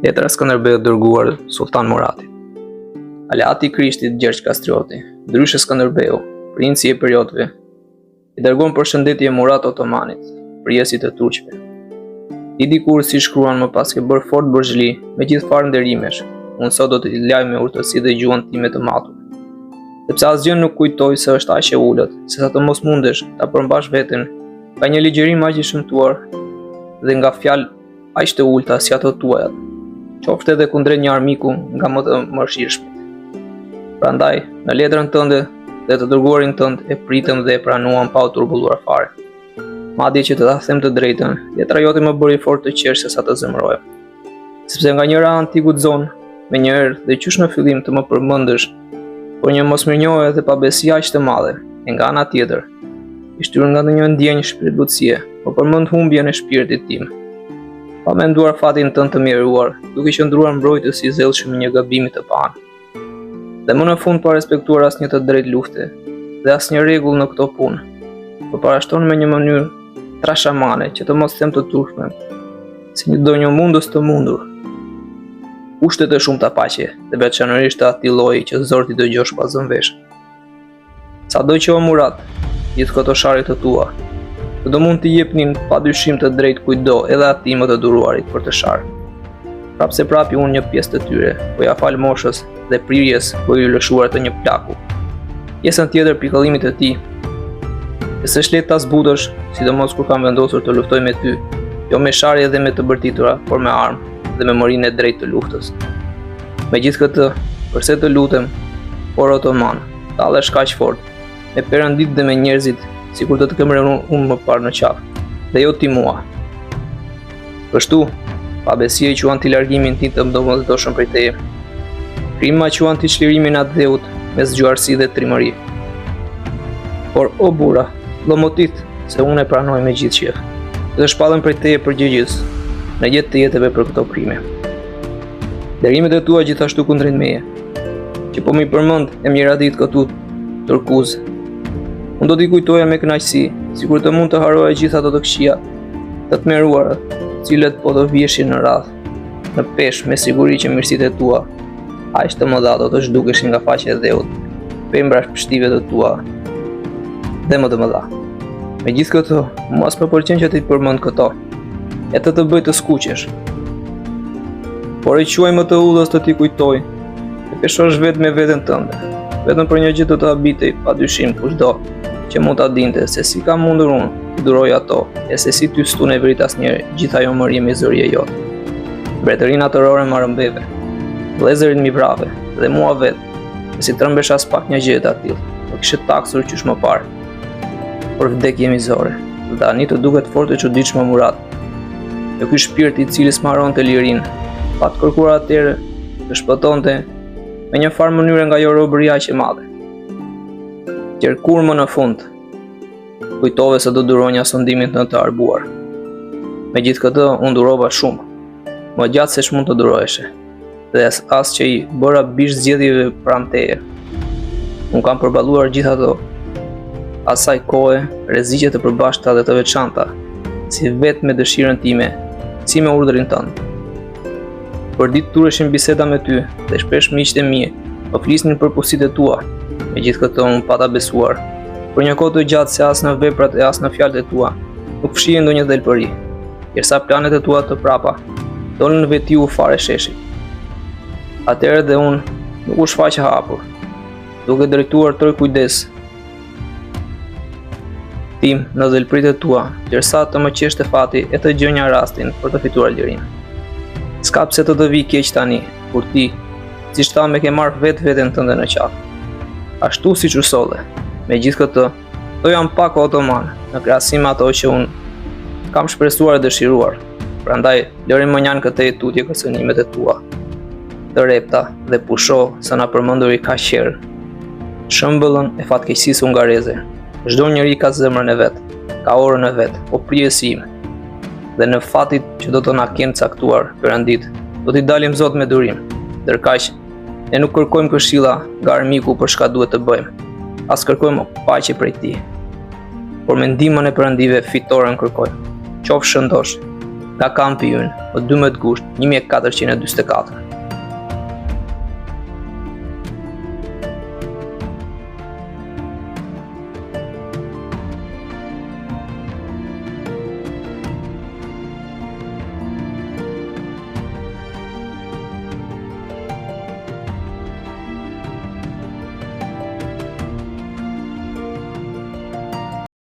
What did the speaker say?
Tetra Skënderbeu dërguar Sultan Murati. Aleati i Krishtit Gjergj Kastrioti, ndryshe Skënderbeu, princi i periodëve, i dërgon përshëndetje Murat Otomanit, prijesit të turqve. Ti dikur si shkruan më pas ke bërë fort Burzhli me gjithë farë nderimesh, unë sot do të laj me urtësi dhe gjuhën time të matur. Sepse asgjë nuk kujtoj se është aq e ulët, se sa të mos mundesh ta përmbash veten ka një ligjërim aq i shëmtuar dhe nga fjalë aq të ulta si ato tuajat, qoftë edhe kundrejt një armiku nga më të mëshirshmit. Prandaj, në letrën tënde dhe të dërguarin tënd e pritëm dhe e pranuam pa u turbulluar fare. Madje që të ta them të drejtën, letra jote më bëri fort të qesh se sa të zemroja. Sepse nga njëra anë ti guxon me një herë dhe qysh në fillim të më përmendësh, por një mosmirnjohje dhe pabesi aq të madhe, e nga ana tjetër, i shtyr nga ndonjë ndjenjë shpirtbutësie, po përmend humbjen e shpirtit tim. Pa menduar fatin tënd të mjeruar, duke qëndruar mbrojtës i zellshëm një gabimi të panë. Dhe më në fund pa respektuar asnjë të drejtë lufte dhe asnjë rregull në këto punë, por parashton me një mënyrë trashamane që të mos them të turpshme, si një donjë mundës të mundur. Kushtet e shumta paqe dhe veçanërisht të atij lloji që zorti dëgjosh pa zënë vesh. Sado që o Murat, gjithë këto sharit të tua, do mund t'i jepnin pa dyshim të drejtë kujdo edhe atij më të duruarit për të sharë. Prapse prapi unë një pjesë të tyre, po ja fal moshës dhe prirjes po i lëshuar të një plaku. Pjesën tjetër pikëllimit të tij, e se shlet ta zbutësh, sidomos kur kam vendosur të luftoj me ty, jo me sharje dhe me të bërtitura, por me armë dhe me morinë e drejtë të luftës. Megjithatë, përse të lutem, por Otoman, tallesh kaq fort, me Perëndit dhe me njerëzit, sikur të kem rënë unë më parë në qafë, dhe jo ti mua. Kështu, pabesia i quan ti largimin ti të mdomosdoshëm prej teje. Krima quan ti çlirimin atë dheut me zgjuarsi dhe trimëri. Por o burra, llomotit se unë e pranoj me gjithë qejf. Dhe shpallem prej teje përgjegjës në jetë të jetëve për këto krime. Derimet e tua gjithashtu kundrejt meje, që po mi përmend e mjeradit këtu turkuz. Unë do t'i kujtoja me kënaqësi, sikur të mund të haroja gjithë ato të këqija, të tmeruara, cilët po do vjeshin në radhë, në peshë me siguri që mirësitë e tua, aq të mëdha do të zhdukeshin nga faqja e dheut, pembra shpështive të tua, dhe më të mëdha. Megjithatë, mos më pëlqen që ti përmend këto, e të bëj të skuqesh. Por e quaj më të udhës të ti kujtoj, e peshosh vetë me veten tënde, vetëm për një gjë të habitej pa dyshim kushdo që mund ta dinte se si ka mundur unë të duroj ato, e se si ty s'tu ne vrit asnjëherë gjithë ajo mërje me zërie jote. Mbretërina tërore më rëmbeve, vëllezërit mi vrave, dhe mua vetë, e si trëmbesh as pak një gjë të tillë, po kishe taksur qysh më parë. Por vdekje mizore, dhe tani të duket fort e çuditshme Murat. Jo ky shpirt i cili smaronte lirinë, pa të kërkuar atëherë të shpëtonte me një farë mënyre nga jo robëria aq e madhe. Qerkur më në fund, kujtove se do duronja sondimin të të arbuar. Megjithatë, unë durova shumë, më gjatë se ç'mund të duroheshe, dhe as që i bëra bish zgjedhjeve pranë teje. Unë kam përballuar gjithë ato, asaj kohe, rreziqe të përbashkëta dhe të veçanta, si vetë me dëshirën time, si me urdhrin tënd. Për ditë tureshin biseda me ty dhe shpesh miqtë e mi po flisnin për pozitë tua. Megjithatë unë pata besuar, për një kohë të gjatë se as në veprat e as në fjalët e tua nuk fshihen ndonjë dhelpëri, derisa planet e tua të prapa dolën në veti u fare sheshi. Atëherë dhe unë nuk u shfaqja hapur, duke drejtuar tërë kujdes tim në dhelpëritë e tua, derisa të më qeshte fati e të gjënja rastin për të fituar lirinë. S'ka pse të vi keq tani, kur ti, siç tha me ke marrë veten tënde në qafë. Ashtu siç u solle. Megjithatë, to jam pak Otoman, në krahasim me ato që unë kam shpresuar e dëshiruar. Prandaj, lëri më njanë këtë tutje kërcënimet e tua, të repta dhe pusho se na përmenduri kaq herë. Shëmbëllën e fatkeqësisë hungareze. Çdo njeri ka zemrën e vet, ka orën e vet, po prijesi im. Dhe në fatit që do të na kenë caktuar Perëndit, do t'i dalim Zot me durim. Ndërkaq, ne nuk kërkojmë këshilla nga armiku për çka duhet të bëjmë, as kërkojmë paqe prej tij. Por me ndihmën e Perëndive fitoren kërkojmë. Qofsh shëndosh. nga kampi ynë, më 12 gusht 1444.